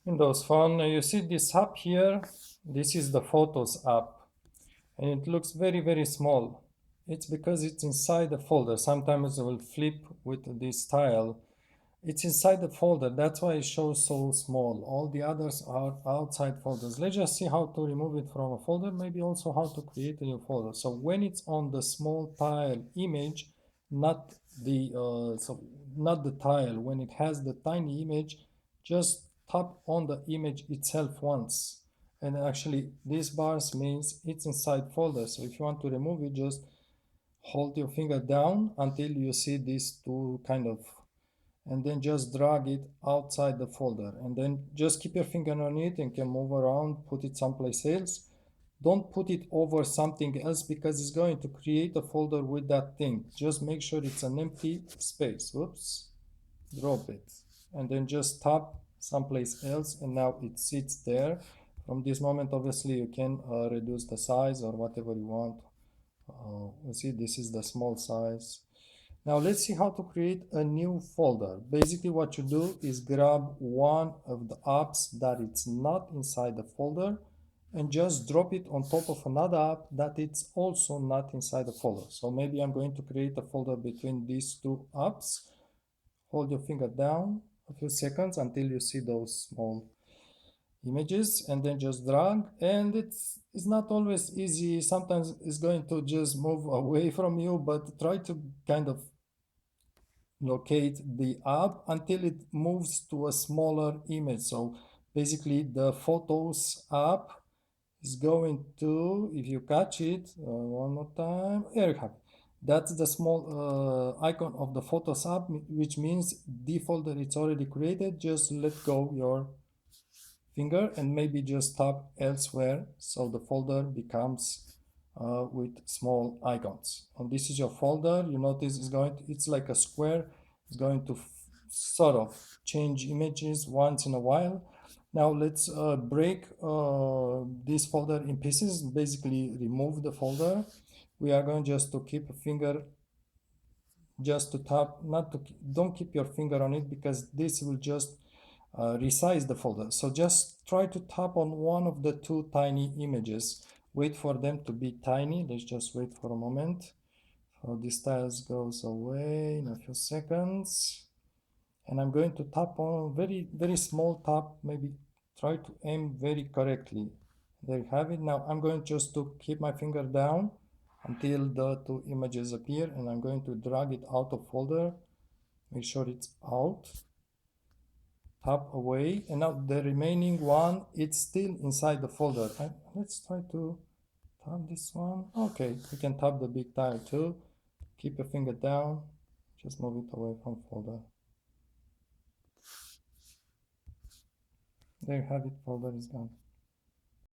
Windows Phone, you see this app here. This is the Photos app, and it looks very, very small. It's because it's inside the folder. Sometimes it will flip with this tile. It's inside the folder. That's why it shows so small. All the others are outside folders. Let's just see how to remove it from a folder, maybe also how to create a new folder. So when it's on the small tile image, not the not the tile, when it has the tiny image, just tap on the image itself once. And actually this bars means it's inside folder. So if you want to remove it, just hold your finger down until you see these two kind of, and then just drag it outside the folder, and then just keep your finger on it and can move around, put it someplace else. Don't put it over something else because it's going to create a folder with that thing. Just make sure it's an empty space. Oops, drop it, and then just tap someplace else, and now it sits there. From this moment, obviously, you can reduce the size or whatever you want. You see, this is the small size. Now let's see how to create a new folder. Basically what you do is grab one of the apps that it's not inside the folder and just drop it on top of another app that it's also not inside the folder. So maybe I'm going to create a folder between these two apps. Hold your finger down a few seconds until you see those small images, and then just drag. And it's not always easy. Sometimes it's going to just move away from you, but try to kind of locate the app until it moves to a smaller image. So basically the Photos app is going to, if you catch it, one more time, there you have it. That's the small icon of the Photos app, which means the folder it's already created. Just let go your finger and maybe just tap elsewhere, so the folder becomes with small icons. And this is your folder. You notice it's like a square. It's going to sort of change images once in a while. Now let's break this folder in pieces, basically remove the folder. We are going just to keep a finger, just to tap, not to, don't keep your finger on it because this will just resize the folder. So just try to tap on one of the two tiny images. Wait for them to be tiny. Let's just wait for a moment. So this tiles goes away in a few seconds. And I'm going to tap on very, very small tap, maybe try to aim very correctly. There you have it. Now I'm going just to keep my finger down until the two images appear, and I'm going to drag it out of folder. Make sure it's out. Tap away, and now the remaining one, it's still inside the folder. Let's try to tap this one. Okay, we can tap the big tile too. Keep your finger down, just move it away from folder. There you have it, folder is gone.